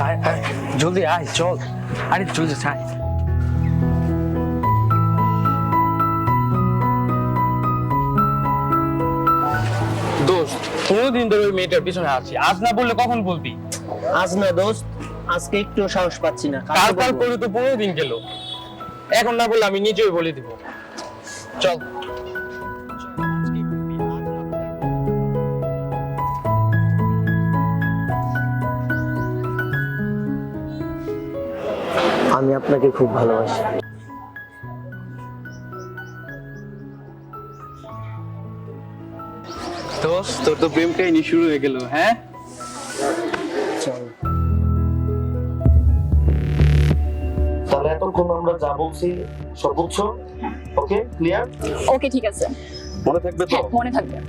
আয় আয় জলদি আয় চল আরে জলদি আয় দোস্ত 15 দিন ধরে ওই মেয়েটার পিছনে আছি আজ না বললে কখন বলবি আজ না দোস্ত, আজকে একটু সাহস পাচ্ছি না। কাল করে তো 15 দিন গেল এখন না বললে আমি নিজেই বলে দিব চল আমি আপনাকে খুব ভালোবাসি। দোস্ত তোর তো প্রেম কাহিনী শুরু হয়ে গেল হ্যাঁ চল। তাহলে এতক্ষণ আমরা যা বলছি সব বুঝছো? Okay clear? ওকে ঠিক আছে, মনে থাকবে তো? হ্যাঁ মনে থাকবে।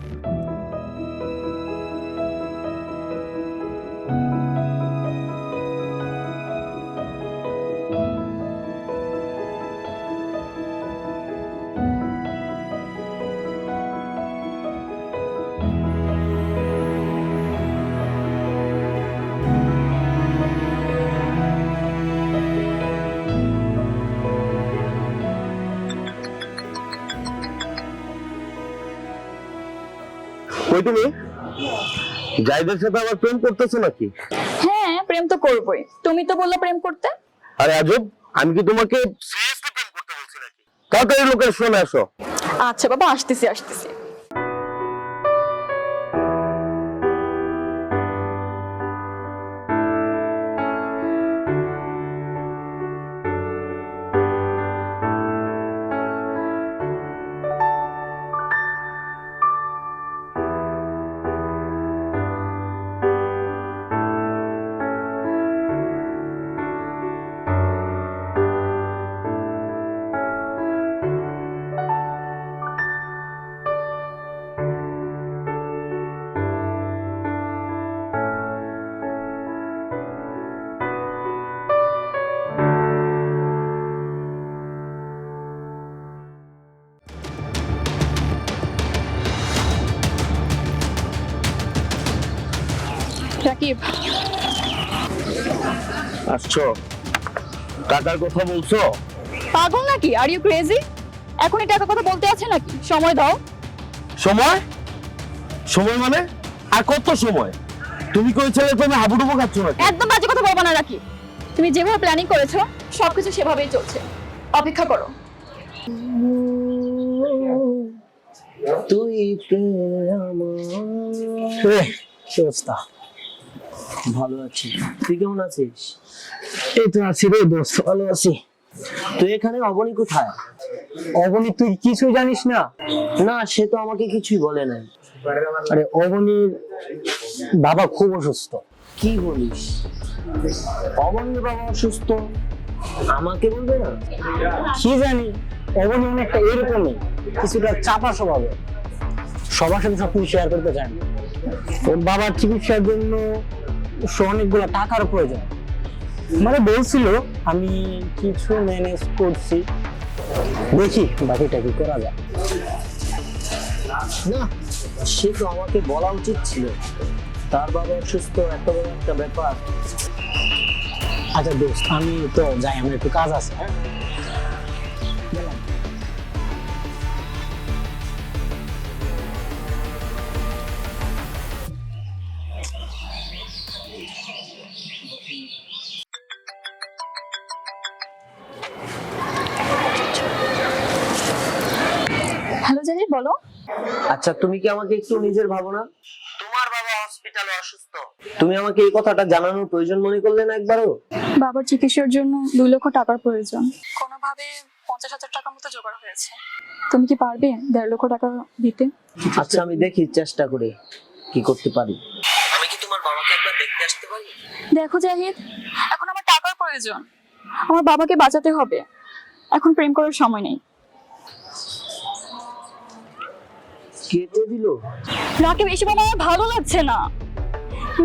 কই তুমি জাহিদের সাথে আবার প্রেম করতেছো নাকি? হ্যাঁ প্রেম তো করবোই, তুমি তো বললে প্রেম করতে। আরে আজব, আমি কি তোমাকে সিরিয়াসলি প্রেম করতে বলছি নাকি? তাড়াতাড়ি লোকের শুনে আসো। আচ্ছা বাবা, আসতেছি আসতেছি। রাকিব, আসছো? টাকার কথা বলছো? পাগল নাকি? Are you crazy? এখন এই টাকা কথা বলতে আছে নাকি? সময় দাও। সময়? সময় মানে? আর কত সময়? তুমি কই ছেলে তুমি হাবুডুবু খাচ্ছ নাকি? একদম বাজে কথা বলবা না রাকিব। তুমি যেভাবে প্ল্যানিং করেছো সবকিছু সেভাবেই চলছে, অপেক্ষা করো। তুই আমার কি অবস্থা? ভালো আছি, তুই কেমন আছিস? এই তো আছি রে দোস্ত, ভালো আছি। তুই এখানে? অবনী কোথায়? অবনী তুই কিছু জানিস না? না, সে তো আমাকে কিছুই বলে নাই। আরে অবনীর বাবা খুব অসুস্থ। কি বলিস? অবনীর বাবা অসুস্থ? আমাকে বলবে না? কি জানি, অবনী অনেকটা এরকমই, কিছুটা চাপা স্বভাবে, সবার সাথে সবকিছু শেয়ার করতে চায় না। ওর বাবার চিকিৎসার জন্য অনেকগুলো টাকার প্রয়োজন, মানে বলছিল আমি কিছু ম্যানেজ করছি, দেখি বাকিটা কি করা যায়। না, সে তো আমাকে বলা উচিত ছিল। তার বাবা অসুস্থ, এত বড় একটা ব্যাপার। আচ্ছা দোস্ত, আমি তো যাই, আমার একটু কাজ আছে। হ্যালো জাহিদ, বলো। আচ্ছা, তুমি কি আমাকে একটু নিজের ভাবো না? তোমার বাবা হসপিটালে অসুস্থ, তুমি আমাকে এই কথাটা জানানোর প্রয়োজন মনে করলে না একবারও? বাবার চিকিৎসার জন্য 2 লক্ষ টাকার প্রয়োজন, কোনোভাবে 50,000 টাকার মতো জোগাড় হয়েছে। তুমি কি পারবে 1.5 লক্ষ টাকা দিতে? আচ্ছা, আমি দেখি চেষ্টা করে কি করতে পারি। আমি কি তোমার বাবাকে একবার দেখতে আসতে পারি? দেখো জাহিদ, এখন আমার টাকার প্রয়োজন, আমার বাবাকে বাঁচাতে হবে, এখন প্রেম করার সময় নেই। কেটে দিল। রাকিব, এসব আমার আর ভালো লাগছে না।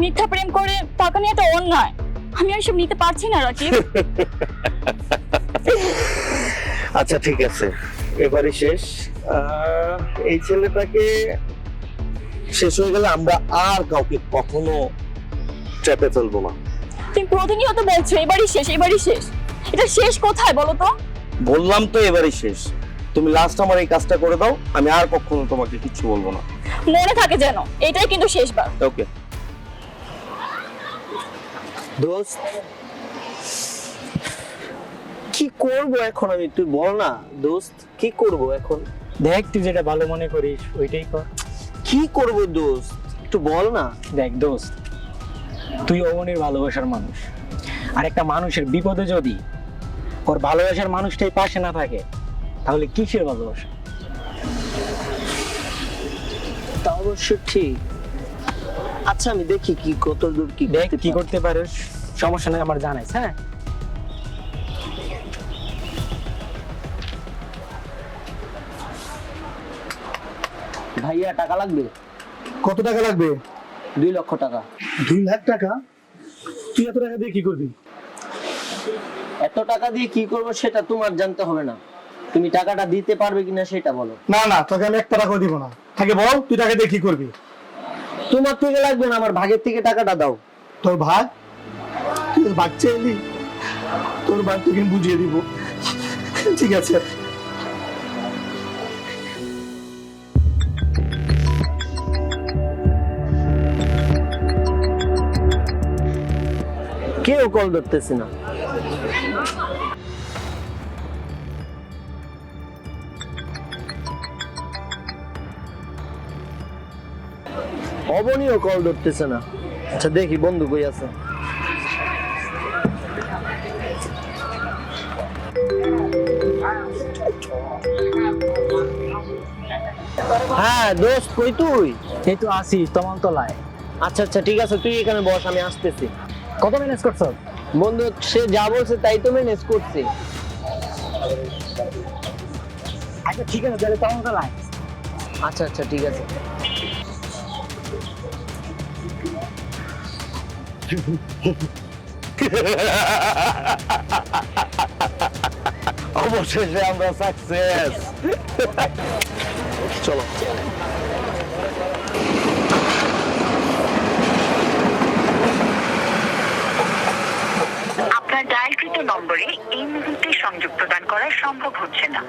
মিথ্যা প্রেম করে টাকা নিয়ে তো অন্যায়, আমি আর এসব নিতে পারছি না রাকিব। আচ্ছা ঠিক আছে, এবারে শেষ। এই ছেলেটাকে শেষ হয়ে গেলে আমরা আর কাউকে কখনো চেপে ফেলবো না। তুমি প্রতিনিয়ত বলছো এবারই শেষ এবারই শেষ। এটা শেষ কোথায় বলো তো? বললাম তো এবারই শেষ। তুমি লাস্ট আমার এই কাজটা করে দাও, আমি আর কখনো তোমাকে কিচ্ছু বলবো না। মনে থাকে যেন এটাই কিন্তু শেষবার। ওকে। দোস্ত কি করব এখন আমি, তুই বল না দোস্ত, কি করব এখন? দেখ তুই যেটা ভালো মনে করিস ওইটাই কর। কি করব দোস্ত, একটু বল না। দেখ দোস্ত, তুই অবনীর ভালোবাসার মানুষ, আর একটা মানুষের বিপদে যদি ওর ভালোবাসার মানুষটাই পাশে না থাকে তাহলে কিসের ভালোবাসা? তা অবশ্য ঠিক। আচ্ছা আমি দেখি কি কত দূর কি দেখ করতে কি পারি। করতে পারিস, সমস্যা নেই, আমার জানাইস। হ্যাঁ ভাইয়া টাকা লাগবে? কত টাকা লাগবে? 2 লক্ষ টাকা। 2 লাখ টাকা? তুই এত টাকা দিয়ে কি করবি? এত টাকা দিয়ে কি করব সেটা তোমার জানতে হবে না, তুমি টাকাটা দিতে পারবে কিনা সেটা বলো। না না, তোকে আমি 1 টাকাও দিব না। আগে বল তুই টাকা দিয়ে কি করবি? তোমার থেকে লাগবে না, আমার ভাগের থেকে টাকাটা দাও। তোর ভাগ? তুই ভাগ চাইলি? তোর ভাগ তোকে আমি বুঝিয়ে দিব। ঠিক আছে। কেউ কল ধরতেছে না। অবনীও কল ধরতেছে না। আচ্ছা দেখি বন্ধু কই আছে। হ্যাঁ দোস্ত, কই তুই? এই তো আসি তোমার তলায়। আচ্ছা আচ্ছা ঠিক আছে, তুই এখানে বস, আমি আসতেছি। কত ম্যানেজ করছো? বন্ধু সে যা বলছে তাই তো ম্যানেজ করছি। আচ্ছা ঠিক আছে, তাহলে তোমার তলায়। আচ্ছা আচ্ছা ঠিক আছে। অবশেষে আমরা সাকসেস। চলো। আপনার ডায়ালকৃত নম্বরে এই মুহূর্তে সংযোগ প্রদান করা সম্ভব হচ্ছে না।